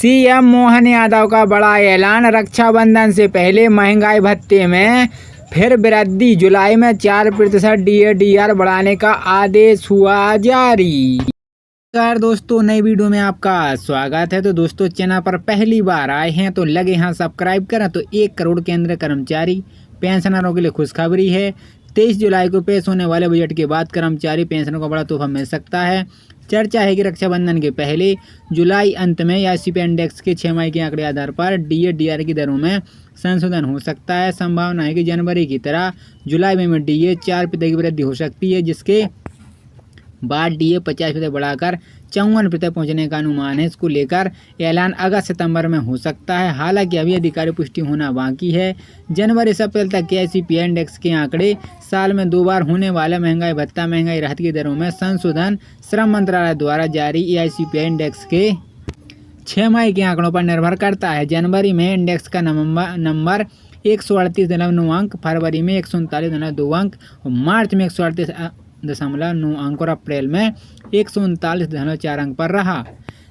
CM Mohan Yadav का बड़ा ऐलान, रक्षाबंधन से पहले महंगाई भत्ते में फिर वृद्धि, जुलाई में 4% डीए/डीआर बढ़ाने का आदेश हुआ जारी। नमस्कार दोस्तों, नई वीडियो में आपका स्वागत है। तो दोस्तों, चैनल पर पहली बार आए हैं तो लगे यहाँ सब्सक्राइब करें। तो 1 करोड़ केंद्रीय कर्मचारी पेंशनरों के लिए खुशखबरी है। 23 जुलाई को पेश होने वाले बजट के बाद कर्मचारी पेंशनरों को बड़ा तोहफा मिल सकता है। चर्चा है कि रक्षाबंधन के पहले जुलाई अंत में या सीपीआई इंडेक्स के 6 माह के आंकड़े आधार पर डीए/डीआर की दरों में संशोधन हो सकता है। संभावना है कि जनवरी की तरह जुलाई में डीए 4% की वृद्धि हो सकती है, जिसके बाद डीए 50% बढ़ाकर 54% पहुंचने का अनुमान है। इसको लेकर ऐलान अगस्त सितंबर में हो सकता है। हालांकि अभी अधिकारिक पुष्टि होना बाकी है। जनवरी से अप्रैल तक के सीपीआई इंडेक्स के आंकड़े, साल में 2 बार होने वाला महंगाई भत्ता, महंगाई राहत की दरों में संशोधन, श्रम मंत्रालय द्वारा जारी एआईसीपीआई इंडेक्स के 6 माह के आंकड़ों पर निर्भर करता है। जनवरी में इंडेक्स का नंबर 138.9 अंक, फरवरी में 139.2 अंक और मार्च में 138.9 अंक और अप्रैल में 139.4 अंक पर रहा,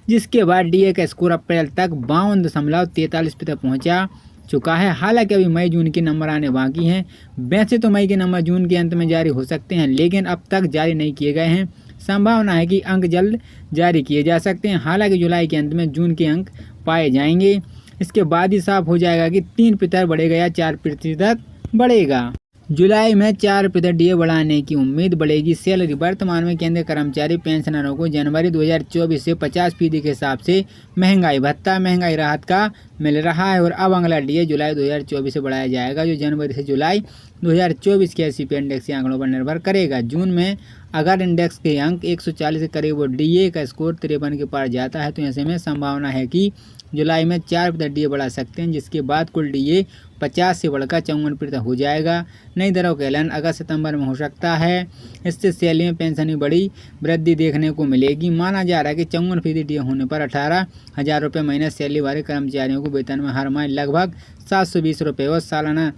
जिसके बाद डीए का स्कोर अप्रैल तक 52.43% पहुंचा चुका है। हालांकि अभी मई जून के नंबर आने बाकी हैं। वैसे तो मई के नंबर जून के अंत में जारी हो सकते हैं, लेकिन अब तक जारी नहीं किए गए हैं। संभावना है कि अंक जल्द जारी किए जा सकते हैं। हालांकि जुलाई के अंत में जून के अंक पाए जाएंगे। इसके बाद ही साफ हो जाएगा कि 3% बढ़ेगा या 4% बढ़ेगा। जुलाई में 4% डीए बढ़ाने की उम्मीद बढ़ेगी। सैलरी, वर्तमान में केंद्रीय कर्मचारी पेंशनरों को जनवरी 2024 से 50% के हिसाब से महंगाई भत्ता, महंगाई राहत का मिल रहा है और अब अगला डीए जुलाई 2024 से बढ़ाया जाएगा, जो जनवरी से जुलाई 2024 के सीपीआई इंडेक्स के आंकड़ों पर निर्भर करेगा। जून में अगर इंडेक्स के अंक 140 के करीब और डीए का स्कोर 53 के पार जाता है, तो ऐसे में संभावना है कि जुलाई में 4% डीए बढ़ा सकते हैं, जिसके बाद कुल डीए 50 से बढ़कर 54% हो जाएगा। नई दरों का ऐलान अगस्त सितंबर में हो सकता है। इससे सैलरी में पेंशन में बड़ी वृद्धि देखने को मिलेगी। माना जा रहा है कि 54% डीए होने पर 18,000 रुपये महीने सैलरी वाले कर्मचारियों को वेतन में हर माह लगभग 720 रुपये और सालाना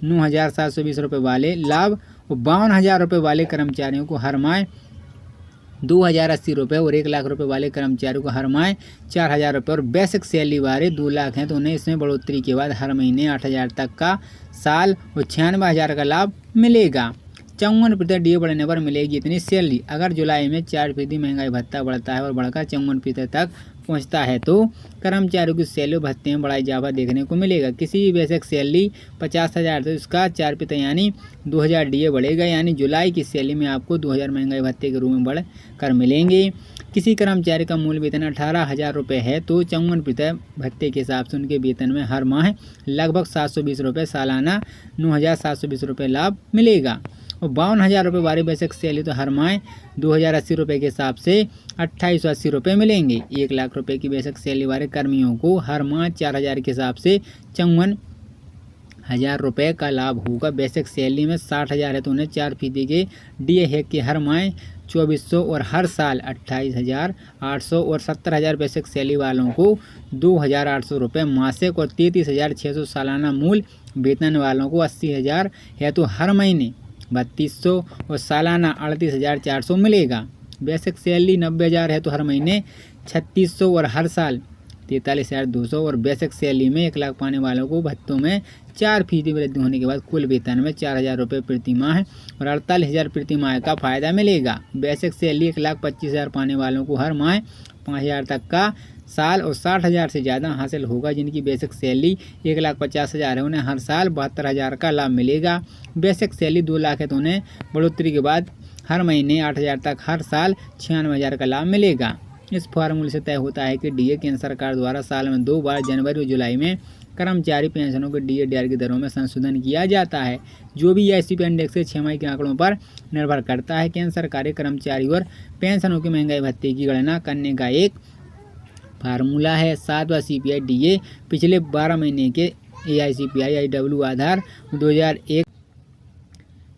9,720 रुपये वाले लाभ और 52,000 रुपये वाले कर्मचारियों को हर माह 2,080 रुपये और 1 लाख रुपये वाले कर्मचारियों को हर माह 4,000 रुपये और बेसिक सैलरी वाले 2 लाख हैं तो उन्हें इसमें बढ़ोतरी के बाद हर महीने 8,000 तक का साल और 96,000 का लाभ मिलेगा। 54% डीए बढ़ने पर मिलेगी इतनी सैलरी। अगर जुलाई में 4% महंगाई भत्ता बढ़ता है और बढ़कर 54% तक पहुंचता है, तो कर्मचारियों की सैलरी भत्ते में बड़ा इजाफा देखने को मिलेगा। किसी भी बेसिक सैलरी 50,000 तो इसका 4% यानी 2,000 डीए बढ़ेगा, यानी जुलाई की सैलरी में आपको 2,000 महंगाई भत्ते के रूप में बढ़ कर मिलेंगे। किसी कर्मचारी का मूल वेतन 18,000 रुपये है, तो 54% भत्ते के हिसाब से उनके वेतन में हर माह लगभग 720 रुपये, सालाना 9,720 रुपये लाभ मिलेगा। और 52,000 रुपये वाली बेसिक सैलरी तो हर माह 2,080 रुपये के हिसाब से 2,880 रुपये मिलेंगे। 1 लाख रुपये की बेसिक सैलरी वाले कर्मियों को हर माह 4,000 के हिसाब से 54,000 रुपये का लाभ होगा। बेसिक सैलरी में 60,000 है तो उन्हें 4% के डीए है कि हर माह 2,400 और हर साल 28,800 और 70,000 बेसिक सैलरी वालों को 2,800 रुपये मासिक और 33,600 सालाना मूल वेतन वालों को 80,000 है तो हर महीने 3,200 और सालाना 38,400 मिलेगा। बेसिक सैलरी 90,000 है तो हर महीने 3,600 और हर साल 43,200 और बेसिक सैलरी में 1 लाख पाने वालों को भत्तों में 4% वृद्धि होने के बाद कुल वेतन में 4,000 रुपये प्रति माह और 48,000 प्रति माह का फायदा मिलेगा। बेसिक सैलरी 1,25,000 पाने वालों को हर माह 5,000 तक का साल और 60,000 से ज़्यादा हासिल होगा। जिनकी बेसिक सैलरी 1,50,000 है उन्हें हर साल 72,000 का लाभ मिलेगा। बेसिक सैलरी 2 लाख है तो उन्हें बढ़ोतरी के बाद हर महीने 8,000 तक हर साल 96,000 का लाभ मिलेगा। इस फार्मूले से तय होता है कि डीए केंद्र सरकार द्वारा साल में 2 बार जनवरी और जुलाई में कर्मचारी पेंशनों के डीए/डीआर की दरों में संशोधन किया जाता है, जो भी सीपीआई इंडेक्स के 6 माह के आंकड़ों पर निर्भर करता है। केंद्र सरकारी कर्मचारी और पेंशनों की महंगाई भत्ते की गणना करने का एक फार्मूला है। 7वां सीपीआई डीए पिछले 12 महीने के एआईसीपीआई आधार 2001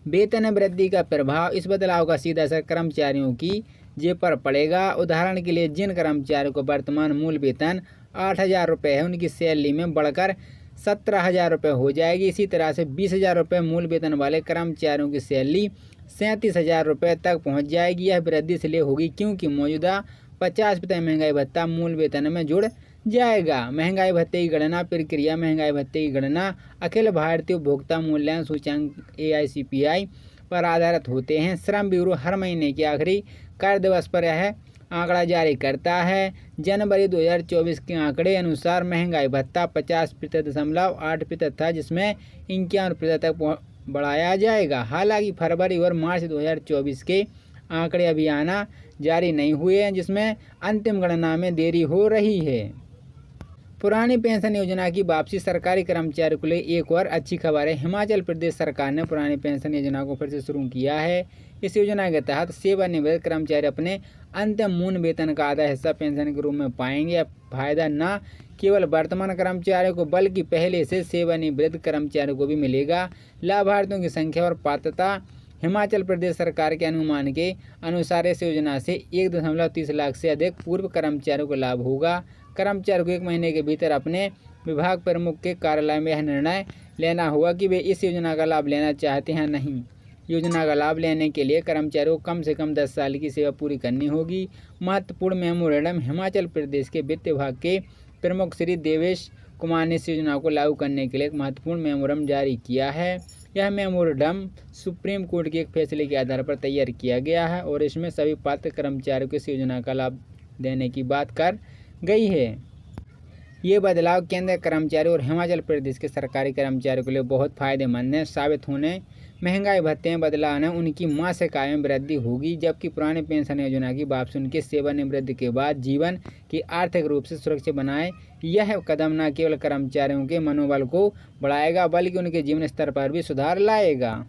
वेतन वृद्धि का प्रभाव। इस बदलाव का सीधा असर कर्मचारियों की जेब पर पड़ेगा। उदाहरण के लिए जिन कर्मचारियों को वर्तमान मूल वेतन 8,000 रुपये है, उनकी सैलरी में बढ़कर 17,000 रुपये हो जाएगी। इसी तरह से 20,000 रुपये मूल वेतन वाले कर्मचारियों की सैलरी 37,000 रुपये तक पहुंच जाएगी। यह वृद्धि इसलिए होगी क्योंकि मौजूदा 50% महंगाई भत्ता मूल वेतन में जुड़ जाएगा। महंगाई भत्ते की गणना प्रक्रिया। महंगाई भत्ते की गणना अखिल भारतीय उपभोक्ता मूल्यांकन सूचकांक AICPI पर आधारित होते हैं। श्रम ब्यूरो हर महीने के आखिरी कार्य दिवस पर यह आंकड़ा जारी करता है। जनवरी 2024 के आंकड़े अनुसार महंगाई भत्ता 50.8% था, जिसमें 51% तक बढ़ाया जाएगा। हालांकि फरवरी और मार्च 2024 के आंकड़े अभी आना जारी नहीं हुए हैं, जिसमें अंतिम गणना में देरी हो रही है। पुरानी पेंशन योजना की वापसी। सरकारी कर्मचारियों के लिए एक और अच्छी खबर है। हिमाचल प्रदेश सरकार ने पुरानी पेंशन योजना को फिर से शुरू किया है। इस योजना के तहत सेवानिवृत्त कर्मचारी अपने अंतिम मूल वेतन का आधा हिस्सा पेंशन के रूप में पाएंगे। फायदा न केवल वर्तमान कर्मचारियों को बल्कि पहले से सेवानिवृत्त कर्मचारियों को भी मिलेगा। लाभार्थियों की संख्या और पात्रता। हिमाचल प्रदेश सरकार के अनुमान के अनुसार इस योजना से 1.30 लाख से अधिक पूर्व कर्मचारियों को लाभ होगा। कर्मचारियों को 1 महीने के भीतर अपने विभाग प्रमुख के कार्यालय में यह निर्णय लेना होगा कि वे इस योजना का लाभ लेना चाहते हैं नहीं। योजना का लाभ लेने के लिए कर्मचारियों को कम से कम 10 साल की सेवा पूरी करनी होगी। महत्वपूर्ण मेमोरेंडम। हिमाचल प्रदेश के वित्त विभाग के प्रमुख श्री देवेश कुमार ने इस योजना को लागू करने के लिए एक महत्वपूर्ण मेमोरेंडम जारी किया है। यह मेमोरेंडम सुप्रीम कोर्ट के एक फैसले के आधार पर तैयार किया गया है और इसमें सभी पात्र कर्मचारियों को इस योजना का लाभ देने की बात कर गई है। ये बदलाव केंद्र कर्मचारियों और हिमाचल प्रदेश के सरकारी कर्मचारियों के लिए बहुत फायदेमंद है साबित होने। महंगाई भत्ते में बदलाव ने उनकी मासिक आय में वृद्धि होगी, जबकि पुरानी पेंशन योजना की वापसी उनके सेवानिवृत्ति के बाद जीवन की आर्थिक रूप से सुरक्षित बनाए। यह कदम न केवल कर्मचारियों के मनोबल को बढ़ाएगा बल्कि उनके जीवन स्तर पर भी सुधार लाएगा।